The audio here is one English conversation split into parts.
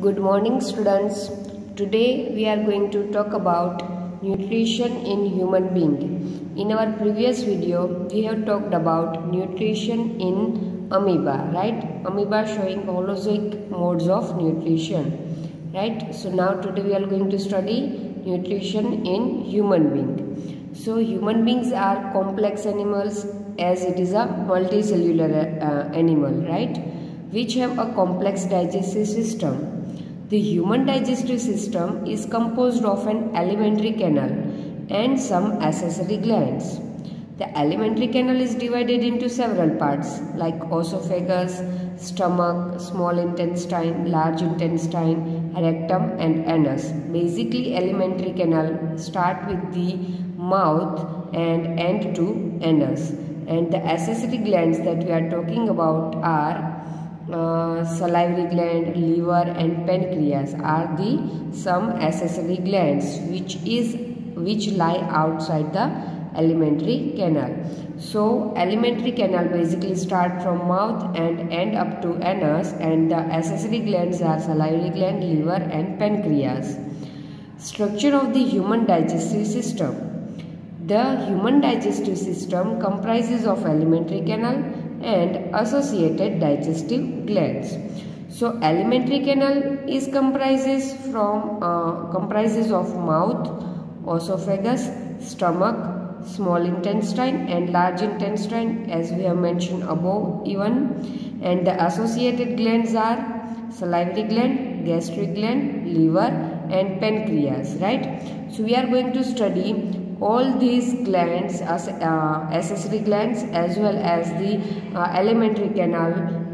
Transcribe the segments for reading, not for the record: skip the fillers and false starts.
Good morning students. Today we are going to talk about nutrition in human being. In our previous video we have talked about nutrition in amoeba, right? Amoeba showing holozoic modes of nutrition, right? So now today we are going to study nutrition in human being. So human beings are complex animals as it is a multicellular animal, right? Which have a complex digestive system. The human digestive system is composed of an alimentary canal and some accessory glands. The alimentary canal is divided into several parts like esophagus, stomach, small intestine, large intestine, rectum and anus. Basically, alimentary canal start with the mouth and end to anus. And the accessory glands that we are talking about are salivary gland, liver and pancreas are the some accessory glands which lie outside the alimentary canal. So alimentary canal basically start from mouth and end up to anus, and the accessory glands are salivary gland, liver and pancreas. Structure of the human digestive system. The human digestive system comprises of alimentary canal and associated digestive glands. So alimentary canal is comprises of mouth, esophagus, stomach, small intestine and large intestine as we have mentioned above even, and the associated glands are salivary gland, gastric gland, liver and pancreas, right? So we are going to study all these glands, accessory glands as well as the alimentary canal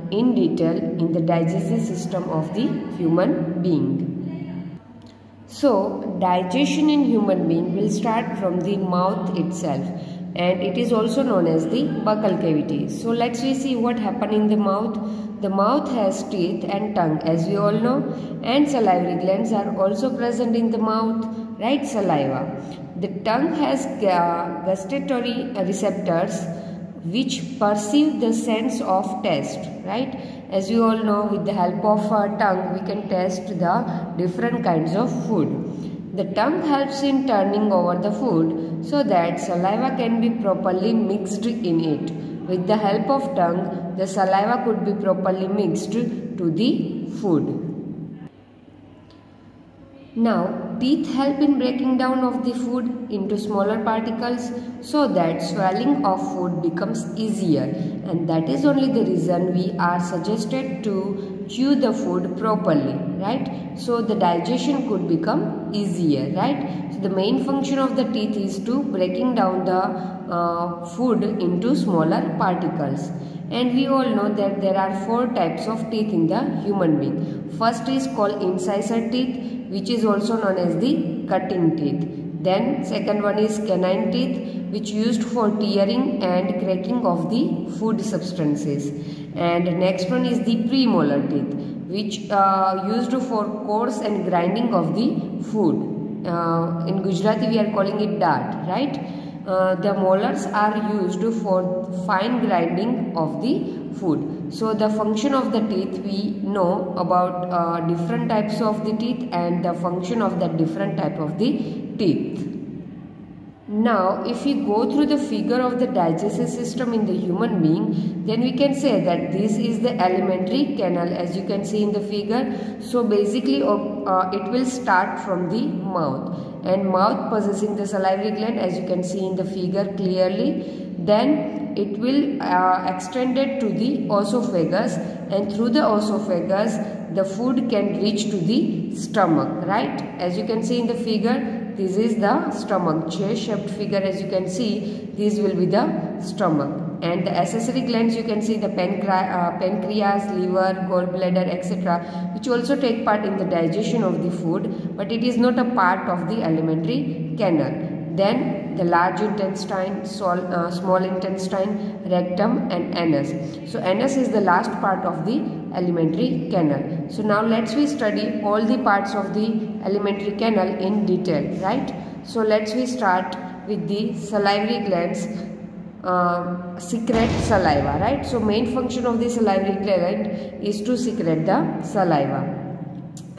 in detail in the digestive system of the human being. So digestion in human being will start from the mouth itself, and it is also known as the buccal cavity. So let's see what happens in the mouth. The mouth has teeth and tongue as we all know, and salivary glands are also present in the mouth, right? Saliva. The tongue has gustatory receptors which perceive the sense of taste, right? As you all know, with the help of our tongue we can taste the different kinds of food. The tongue helps in turning over the food so that saliva can be properly mixed in it. With the help of tongue, the saliva could be properly mixed to the food. Now, teeth help in breaking down of the food into smaller particles so that swallowing of food becomes easier, and that is only the reason we are suggested to chew the food properly, right? So the digestion could become easier, right? So the main function of the teeth is to breaking down the food into smaller particles. And we all know that there are 4 types of teeth in the human being. First is called incisor teeth, which is also known as the cutting teeth. Then second one is canine teeth, which used for tearing and cracking of the food substances. And next one is the premolar teeth, which used for coarse and grinding of the food. In Gujarati we are calling it dart, right? The molars are used for fine grinding of the food. So the function of the teeth, we know about different types of the teeth and the function of the different type of the teeth. Now if we go through the figure of the digestive system in the human being, then we can say that this is the alimentary canal as you can see in the figure. So basically it will start from the mouth, and mouth possessing the salivary gland as you can see in the figure clearly. Then it will extend it to the esophagus, and through the esophagus the food can reach to the stomach, right? As you can see in the figure, this is the stomach, J-shaped figure as you can see, this will be the stomach. And the accessory glands you can see the pancreas, liver, gallbladder etc., which also take part in the digestion of the food, but it is not a part of the alimentary canal. Then the large intestine, small intestine, rectum and anus. So anus is the last part of the alimentary canal. So now let's study all the parts of the alimentary canal in detail, right? So let's start with the salivary glands. Secrete saliva, right? So main function of the salivary gland is to secrete the saliva.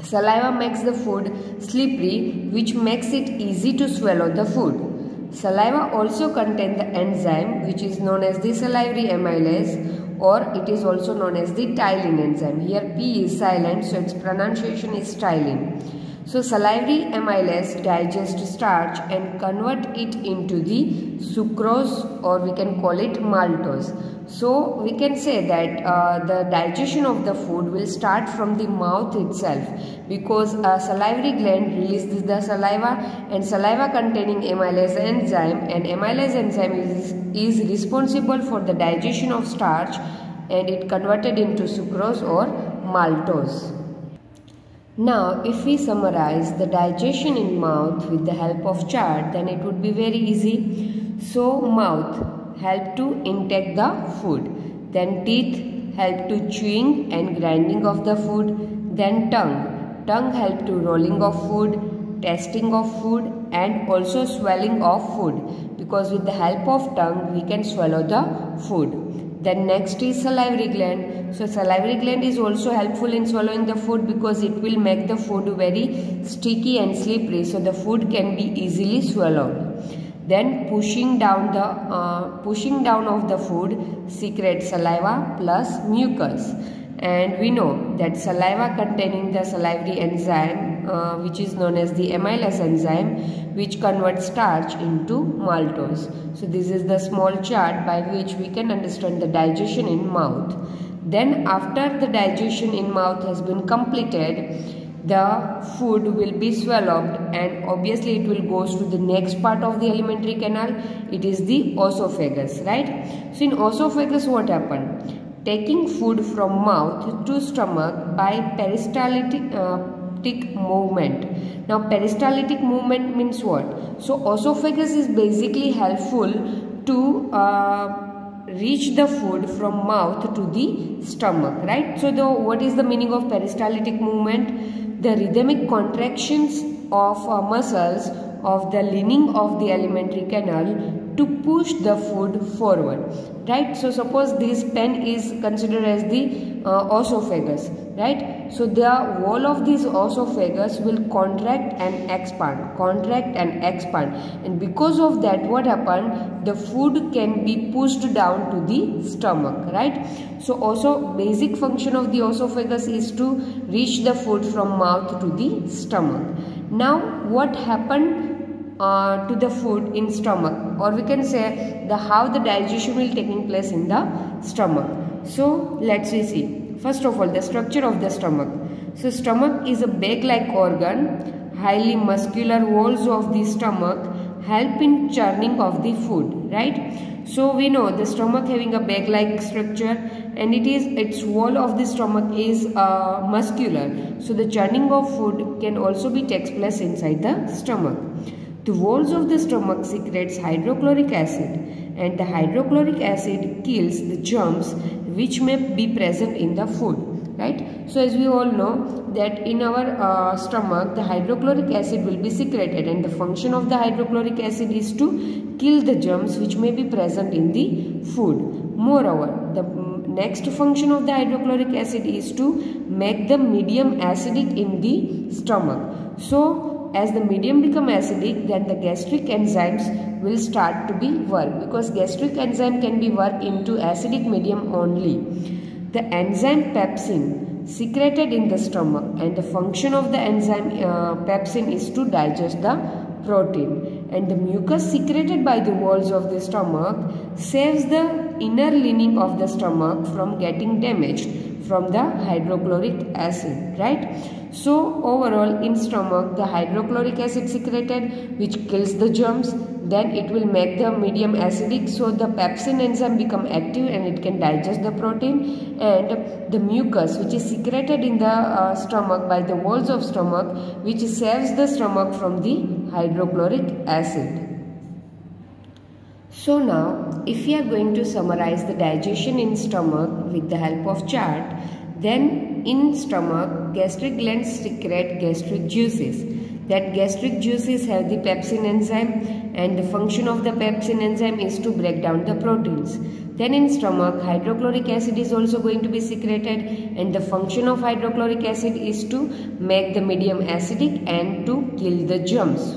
Saliva makes the food slippery, which makes it easy to swallow the food. Saliva also contains the enzyme which is known as the salivary amylase, or it is also known as the ptyalin enzyme. Here P is silent, so its pronunciation is ptyalin. So salivary amylase digests starch and convert it into the sucrose, or we can call it maltose. So we can say that the digestion of the food will start from the mouth itself, because a salivary gland releases the saliva, and saliva containing amylase enzyme, and amylase enzyme is responsible for the digestion of starch and it converted into sucrose or maltose. Now, if we summarize the digestion in mouth with the help of chart, then it would be very easy. So, mouth help to intake the food. Then teeth help to chewing and grinding of the food. Then tongue. Tongue help to rolling of food, tasting of food, and also swallowing of food. Because with the help of tongue, we can swallow the food. Then next is salivary gland. So salivary gland is also helpful in swallowing the food, because it will make the food very sticky and slippery, so the food can be easily swallowed. Then pushing down of the food secretes saliva plus mucus, and we know that saliva containing the salivary enzyme which is known as the amylase enzyme, which converts starch into maltose. So this is the small chart by which we can understand the digestion in mouth. Then after the digestion in mouth has been completed, the food will be swallowed, and obviously it will go to the next part of the alimentary canal. It is the esophagus, right? So in esophagus, what happened? Taking food from mouth to stomach by peristaltic movement. Now peristaltic movement means what? So esophagus is basically helpful to reach the food from mouth to the stomach, right? So what is the meaning of peristaltic movement? The rhythmic contractions of muscles of the lining of the alimentary canal to push the food forward, right? So suppose this pen is considered as the esophagus, right? So the wall of this esophagus will contract and expand, and because of that, what happened? The food can be pushed down to the stomach, right? So also basic function of the esophagus is to reach the food from mouth to the stomach. Now what happened to the food in stomach, or we can say how the digestion will taking place in the stomach. So let's see. First of all, the structure of the stomach. So stomach is a bag-like organ. Highly muscular walls of the stomach help in churning of the food, right? So we know the stomach having a bag-like structure, and its wall of the stomach is muscular. So the churning of food can also be takes place inside the stomach. The walls of the stomach secretes hydrochloric acid, and the hydrochloric acid kills the germs which may be present in the food, right? So as we all know that in our stomach, the hydrochloric acid will be secreted, and the function of the hydrochloric acid is to kill the germs which may be present in the food. Moreover, the next function of the hydrochloric acid is to make the medium acidic in the stomach. So as the medium become acidic, then the gastric enzymes will start to be work, because gastric enzyme can be worked into acidic medium only. The enzyme pepsin secreted in the stomach, and the function of the enzyme pepsin is to digest the protein, and the mucus secreted by the walls of the stomach saves the inner lining of the stomach from getting damaged from the hydrochloric acid, right? So overall in stomach, the hydrochloric acid secreted which kills the germs, then it will make the medium acidic, so the pepsin enzyme become active and it can digest the protein, and the mucus which is secreted in the stomach by the walls of stomach, which saves the stomach from the hydrochloric acid. So now if we are going to summarize the digestion in stomach with the help of chart, then in stomach, gastric glands secrete gastric juices. That gastric juices have the pepsin enzyme, and the function of the pepsin enzyme is to break down the proteins. Then in stomach, hydrochloric acid is also going to be secreted, and the function of hydrochloric acid is to make the medium acidic and to kill the germs.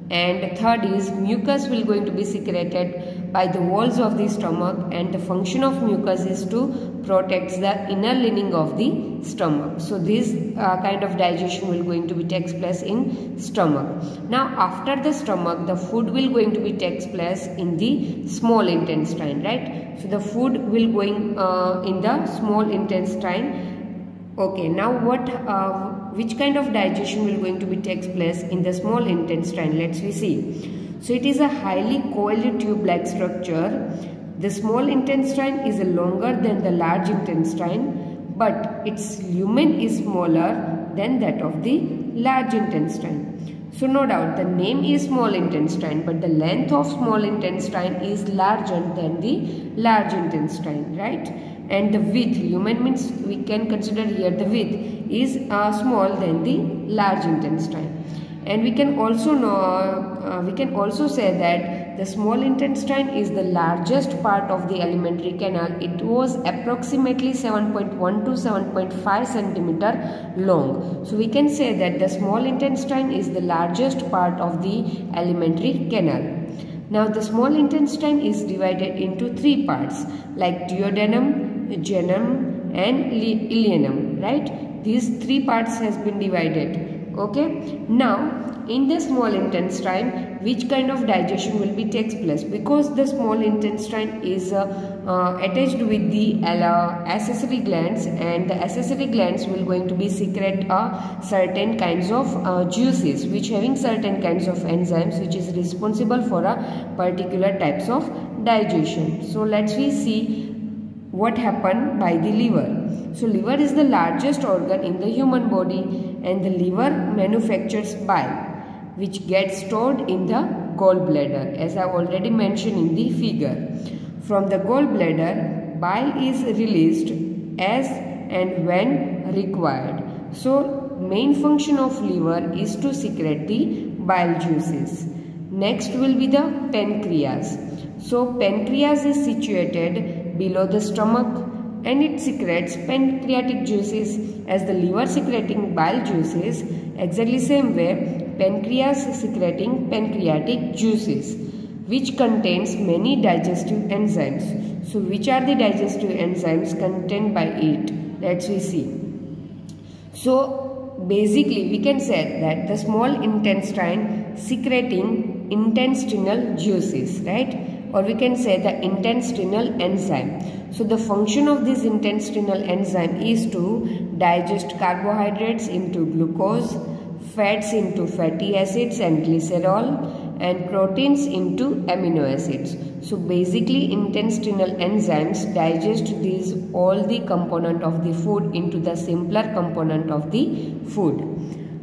And third is mucus will going to be secreted by the walls of the stomach, and the function of mucus is to protect the inner lining of the stomach. So this kind of digestion will going to be takes place in stomach. Now after the stomach, the food will going to be takes place in the small intestine, right? So the food will going in the small intestine. Okay, now which kind of digestion will going to be takes place in the small intestine? Let's see. So it is a highly coiled tube-like structure. The small intestine is longer than the large intestine, but its lumen is smaller than that of the large intestine. So no doubt the name is small intestine, but the length of small intestine is larger than the large intestine, right? And the width, lumen means we can consider here the width is small than the large intestine. And we can also say that the small intestine is the largest part of the alimentary canal. It was approximately 7.1 to 7.5 centimeter long. So we can say that the small intestine is the largest part of the alimentary canal. Now the small intestine is divided into three parts like duodenum, jejunum and ileum, right? These three parts has been divided. Okay, now in the small intestine, which kind of digestion will be takes place? Because the small intestine is attached with the accessory glands, and the accessory glands will going to be secrete certain kinds of juices which having certain kinds of enzymes which is responsible for a particular types of digestion. So let's see what happened by the liver. So liver is the largest organ in the human body, and the liver manufactures bile which gets stored in the gallbladder, as I already mentioned in the figure. From the gallbladder, bile is released as and when required. So main function of liver is to secrete the bile juices. Next will be the pancreas. So pancreas is situated below the stomach, and it secretes pancreatic juices as the liver secreting bile juices. Exactly same way, pancreas secreting pancreatic juices, which contains many digestive enzymes. So which are the digestive enzymes contained by it? Let's see. So basically we can say that the small intestine secreting intestinal juices, right? Or we can say the intestinal enzyme. So the function of this intestinal enzyme is to digest carbohydrates into glucose, fats into fatty acids and glycerol, and proteins into amino acids. So basically intestinal enzymes digest these all the component of the food into the simpler component of the food.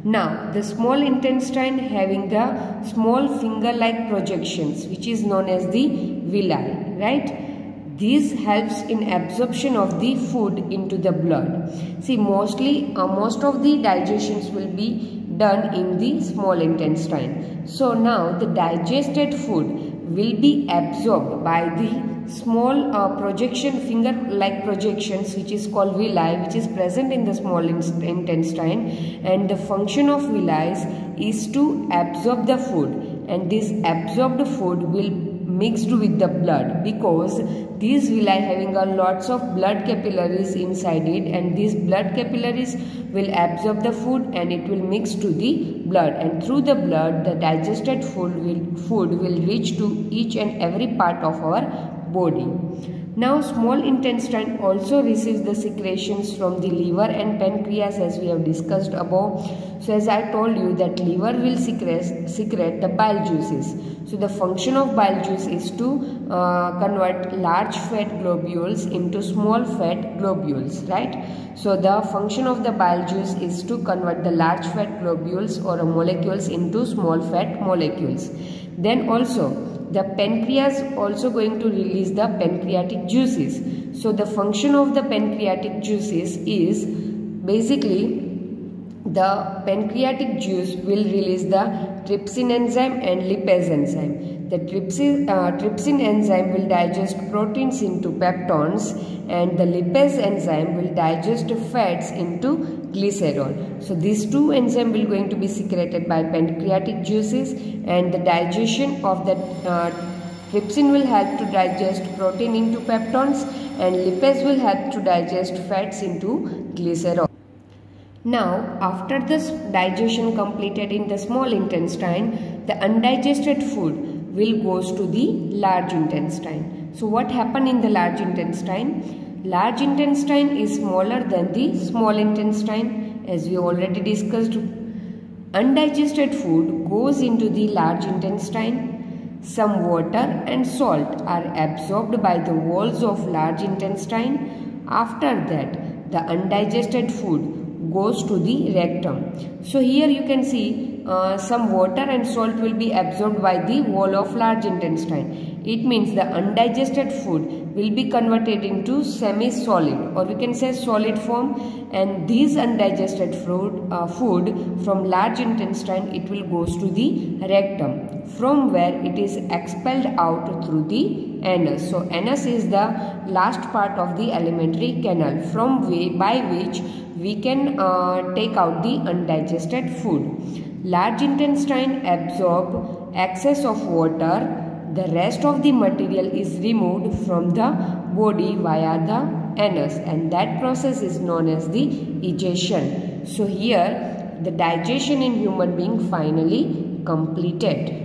Now the small intestine having the small finger-like projections which is known as the villi, right? This helps in absorption of the food into the blood. See, most of the digestions will be done in the small intestine. So now the digested food will be absorbed by the small projection, finger-like projections which is called villi, which is present in the small intestine, and the function of villi is to absorb the food, and this absorbed food will mixed with the blood, because these villi having a lots of blood capillaries inside it, and these blood capillaries will absorb the food and it will mix to the blood, and through the blood the digested food will reach to each and every part of our body. Now small intestine also receives the secretions from the liver and pancreas, as we have discussed above. So as I told you that liver will secrete the bile juices. So the function of bile juice is to convert large fat globules into small fat globules, right? So the function of the bile juice is to convert the large fat globules or molecules into small fat molecules. Then also the pancreas also going to release the pancreatic juices. So the function of the pancreatic juices is basically the pancreatic juice will release the trypsin enzyme and lipase enzyme. The trypsin enzyme will digest proteins into peptones, and the lipase enzyme will digest fats into glycerol. So these two enzymes will going to be secreted by pancreatic juices, and the digestion of the trypsin will help to digest protein into peptones, and lipase will help to digest fats into glycerol. Now, after this digestion completed in the small intestine, the undigested food will goes to the large intestine. So what happened in the large intestine? Large intestine is smaller than the small intestine, as we already discussed. Undigested food goes into the large intestine. Some water and salt are absorbed by the walls of large intestine. After that, the undigested food goes to the rectum. So here you can see some water and salt will be absorbed by the wall of large intestine. It means the undigested food will be converted into semi-solid, or we can say solid form, and these undigested food from large intestine, it will goes to the rectum, from where it is expelled out through the anus. So anus is the last part of the alimentary canal by which we can take out the undigested food. Large intestine absorb excess of water. The rest of the material is removed from the body via the anus, and that process is known as the egestion. So here the digestion in human being finally completed.